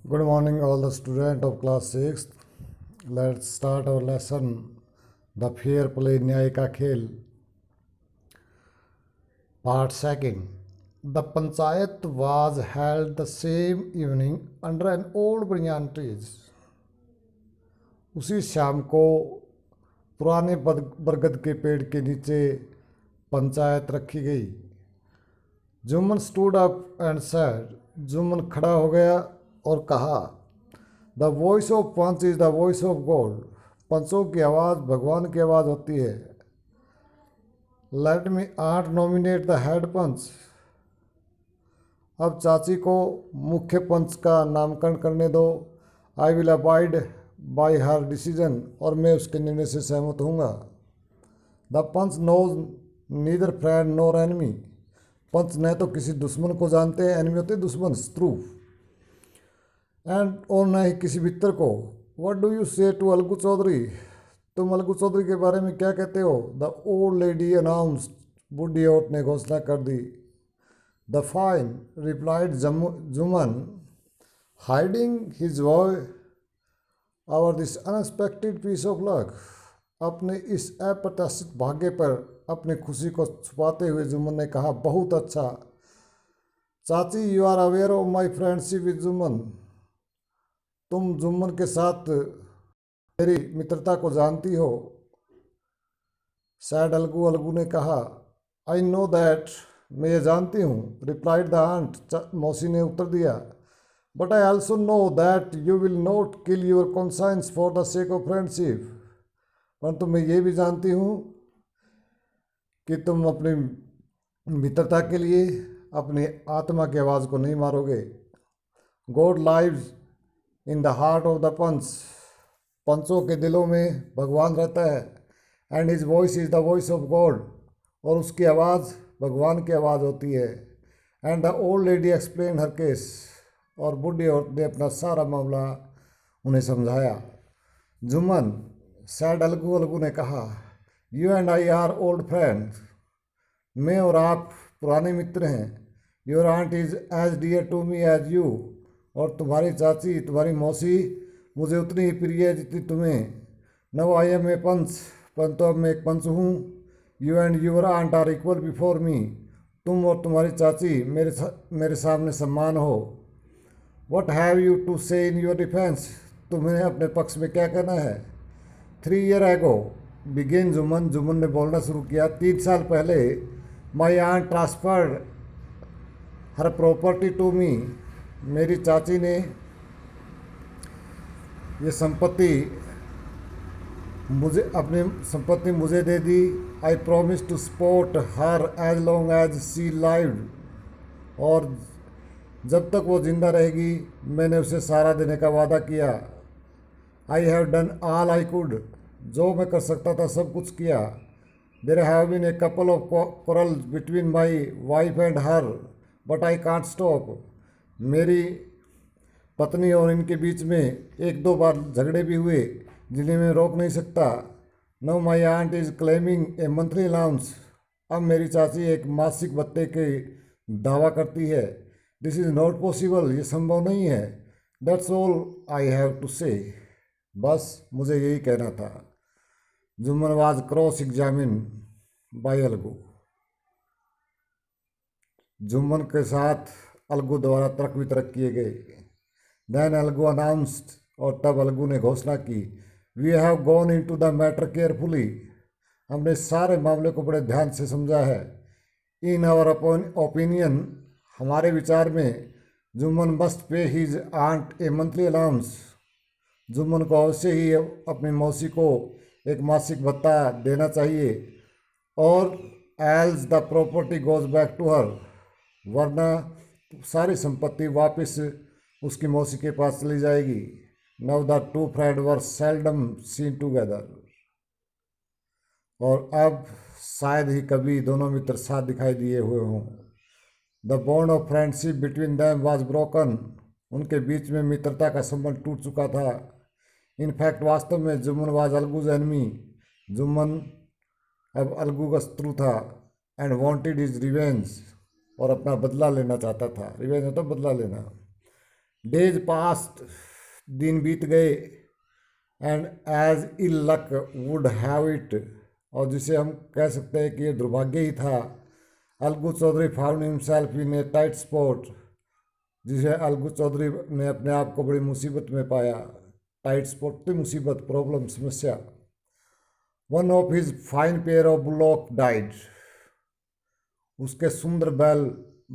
Good morning, all the student of class 6th. Let's start our lesson, The Fair Play न्याय का खेल. Part 2. The panchayat was held the same evening under an old banyan trees. उसी शाम को पुराने बरगद के पेड़ के नीचे पंचायत रखी गई. Jumman stood up and said, Jumman खड़ा हो गया और कहा, the voice of panch is the voice of God. पंचों की आवाज़ भगवान की आवाज़ होती है. Let me aunt nominate the head panch. अब चाची को मुख्य पंच का नामकरण करने दो. I will abide by her decision, और मैं उसके निर्णय से सहमत होऊंगा. The panch knows neither friend nor enemy. पंच न तो किसी दुश्मन को जानते हैं, एनिमी होते दुश्मन, शत्रु, एंड और न ही किसी मित्र को. What do you say to Algu Chaudhary. तुम अलगू चौधरी के बारे में क्या कहते हो. The old lady announced. बूढ़ी औरत ने घोषणा कर दी. The fine, replied Juman, hiding his joy over this unexpected piece of luck. अपने इस अप्रत्याशित भाग्य पर अपनी खुशी को छुपाते हुए जुम्मन ने कहा, बहुत अच्छा. चाची, you are aware of my friendship with Jumman. तुम जुम्मन के साथ मेरी मित्रता को जानती हो. सैड अलगू. अलगू ने कहा, आई नो दैट. मैं ये जानती हूँ. Replied the aunt. मौसी ने उत्तर दिया. But I also know that you will not kill your conscience for the sake of friendship. परंतु मैं ये भी जानती हूँ कि तुम अपनी मित्रता के लिए अपनी आत्मा की आवाज़ को नहीं मारोगे. God lives in the heart of the panch. पंचों के दिलों में भगवान रहता है. And his voice is the voice of God. और उसकी आवाज़ भगवान की आवाज़ होती है. And the old lady explain her case. और बूढ़ी औरत ने अपना सारा मामला उन्हें समझाया. जुम्मन, सैड अलगू. अलगू ने कहा, you and I are old friends. मैं और आप पुराने मित्र हैं. Your aunt is as dear to me as you. और तुम्हारी चाची, तुम्हारी मौसी मुझे उतनी ही प्रिय है जितनी तुम्हें. No I am a panch. परंतु अब मैं एक पंच हूँ. You and your aunt are equal before me. तुम और तुम्हारी चाची मेरे सामने सम्मान हो. वट हैव यू टू से इन योर डिफेंस. तुम्हें अपने पक्ष में क्या कहना है. 3 years एगो बिगेन जुम्मन. जुम्मन ने बोलना शुरू किया. 3 साल पहले my aunt transferred her property to me. मेरी चाची ने ये अपनी संपत्ति मुझे दे दी. I promise to support her as long as she lived. और जब तक वो जिंदा रहेगी मैंने उसे सहारा देने का वादा किया. I have done all I could. जो मैं कर सकता था सब कुछ किया. There have been a couple of quarrels between my wife and her, but I can't stop. मेरी पत्नी और इनके बीच में 1-2 बार झगड़े भी हुए जिन्हें मैं रोक नहीं सकता. No my aunt is claiming a monthly allowance. अब मेरी चाची एक मासिक भत्ते के दावा करती है. This is not possible. ये संभव नहीं है. That's all I have to say. बस मुझे यही कहना था. Jumman was cross examine by Algu. Jumman के साथ अलगू द्वारा तर्क वितर्क किए गए. Then Algu announced. और तब अलगू ने घोषणा की, we have gone into the matter carefully. हमने सारे मामले को बड़े ध्यान से समझा है. इन आवर ओपिनियन, हमारे विचार में, Jumman must pay his aunt a monthly allowance. Jumman को अवश्य ही अपनी मौसी को एक मासिक भत्ता देना चाहिए. और else the property goes back to her. वरना सारी संपत्ति वापस उसकी मौसी के पास चली जाएगी. Now the two friend were seldom seen together. और अब शायद ही कभी दोनों मित्र साथ दिखाई दिए हुए हों. The bond of friendship between them was broken. उनके बीच में मित्रता का संबंध टूट चुका था. इनफैक्ट वास्तव में जुम्मन वाज अलगूज एनमी. जुम्मन अब अलगू का शत्रु था. And wanted his revenge. और अपना बदला लेना चाहता था. रिवेंज होता बदला लेना. डेज पास्ट, दिन बीत गए, and as ill luck would have it, और जिसे हम कह सकते हैं कि ये दुर्भाग्य ही था, Algu Chaudhary found himself in a tight spot, जिसे अलगू चौधरी ने अपने आप को बड़ी मुसीबत में पाया। टाइट स्पॉट तो मुसीबत, प्रॉब्लम, समस्या। One of his fine pair of bullock died, उसके सुंदर बैल,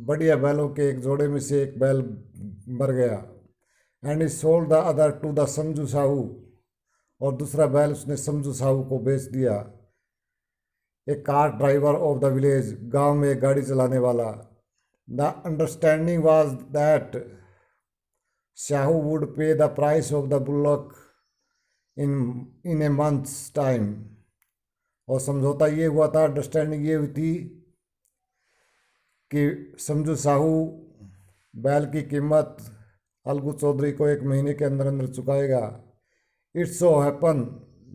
बढ़िया बैलों के एक जोड़े में से एक बैल मर गया। And he sold the other to the Samjhu Sahu, और दूसरा बैल उसने समझू साहू को बेच दिया। A car driver of the village, गांव में गाड़ी चलाने वाला। The understanding was that Shahu would pay the price of the bullock in a month's time, और समझौता ये हुआ था, अंडरस्टैंडिंग ये हुई थी कि समझू साहू बैल की कीमत अलगू चौधरी को एक महीने के अंदर अंदर चुकाएगा। It so happen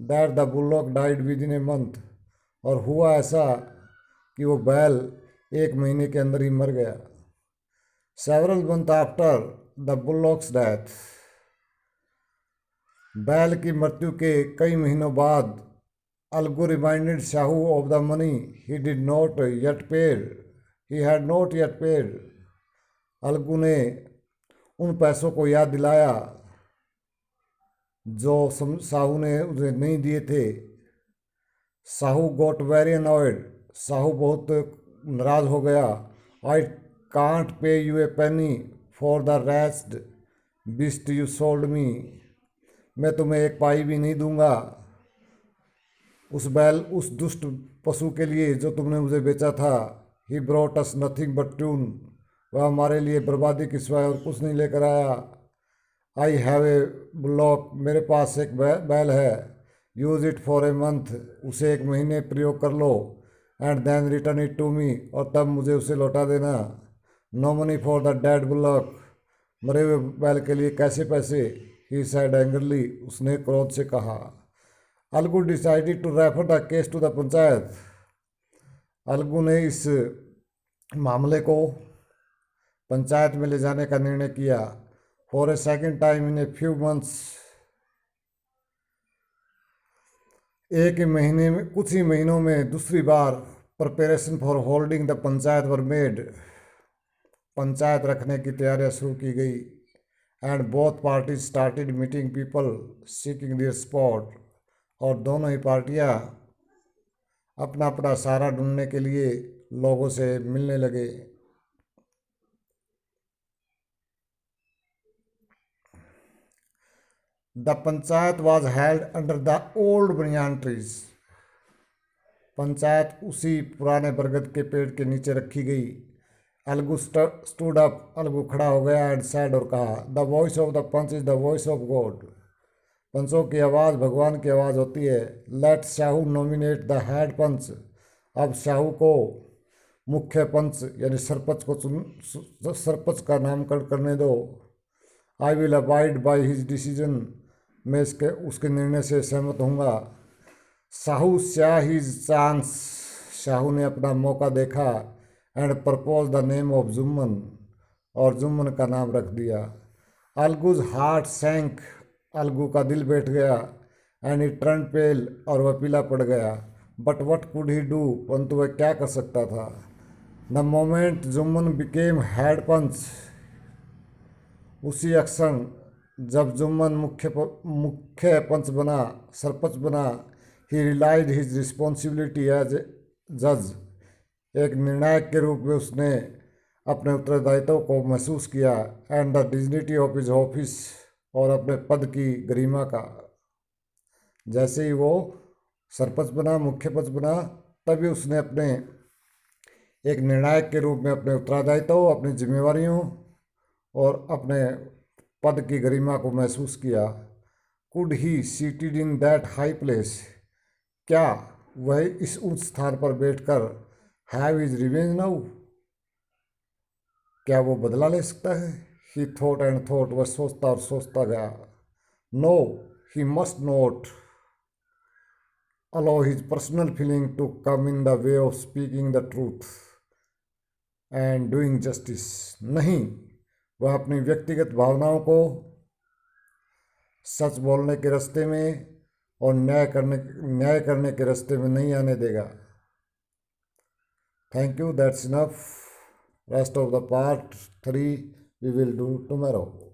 that the bullock died within a month, और हुआ ऐसा कि वो बैल एक महीने के अंदर ही मर गया। Several month after the bullocks death, बैल की मृत्यु के कई महीनों बाद, Algu reminded Shahu of the money he did not yet paid, he had not yet paid, Algu ने उन पैसों को याद दिलाया जो साहू ने उसे नहीं दिए थे। Sahu got very annoyed, Sahu बहुत नाराज हो गया। I can't pay you a penny for the rest beast you sold me, मैं तुम्हें एक पाई भी नहीं दूंगा उस दुष्ट पशु के लिए जो तुमने मुझे बेचा था। He brought us nothing but tune, वह हमारे लिए बर्बादी के सिवाय और कुछ नहीं लेकर आया। आई हैव ए बुलॉक, मेरे पास एक बैल है। Use it for a month, उसे एक महीने प्रयोग कर लो। And then return it to me, और तब मुझे उसे लौटा देना। No money for the dead bullock, मरे हुए बैल के लिए कैसे पैसे। ही सैड एंग्रली, उसने क्रोध से कहा। Algu decided to refer the case to the panchayat, Algu ने इस मामले को पंचायत में ले जाने का निर्णय किया। For a second time in a few months, एक ही महीने में, कुछ ही महीनों में दूसरी बार preparation for holding the panchayat were made, panchayat रखने की तैयारियां शुरू की गई। And both parties started meeting people seeking their support, और दोनों ही पार्टियां अपना अपना सहारा ढूंढने के लिए लोगों से मिलने लगे। The panchayat was held under the old बनियान ट्रीज, पंचायत उसी पुराने बरगद के पेड़ के नीचे रखी गई। अलगू स्टूड अप, अलगू खड़ा हो गया। एंड सैड, और कहा, the voice of the panch is the voice of God, पंचों की आवाज़ भगवान की आवाज़ होती है। Let Shahu nominate the head panch, अब शाहू को मुख्य पंच यानी सरपंच को सरपंच का नामकरण करने दो। I will abide by his decision, मैं उसके निर्णय से सहमत होऊंगा। साहू स्या हिज चांस, शाहू ने अपना मौका देखा। And propose the name of Jumman, और जुम्मन का नाम रख दिया। अलगूज हार्ट सैंक, अलगू का दिल बैठ गया। एंड ही टर्न पेल, और वह पीला पड़ गया। But what could he do, परंतु वह क्या कर सकता था। The moment Jumman became head panch, उसी क्षण जब जुम्मन मुख्य पंच बना, सरपंच बना, he realize his responsibility as जज, एक निर्णायक के रूप में उसने अपने उत्तरदायित्व को महसूस किया। And the dignity of his office, और अपने पद की गरिमा का। जैसे ही वो सरपंच बना, मुख्य पंच बना, तभी उसने अपने एक निर्णायक के रूप में अपने उत्तरदायित्व, अपनी जिम्मेवारियों और अपने पद की गरिमा को महसूस किया। Could he seated in that high place, क्या वह इस उच्च स्थान पर बैठकर हैव हिज रिवेंज नाउ, क्या वो बदला ले सकता है। ही थॉट एंड थॉट, वह सोचता और सोचता गया। No, he must not allow his personal feeling to come in the way of speaking the truth and doing justice, नहीं, वह अपनी व्यक्तिगत भावनाओं को सच बोलने के रास्ते में और न्याय करने के रास्ते में नहीं आने देगा। Thank you, that's enough. Rest of the part 3 we will do tomorrow.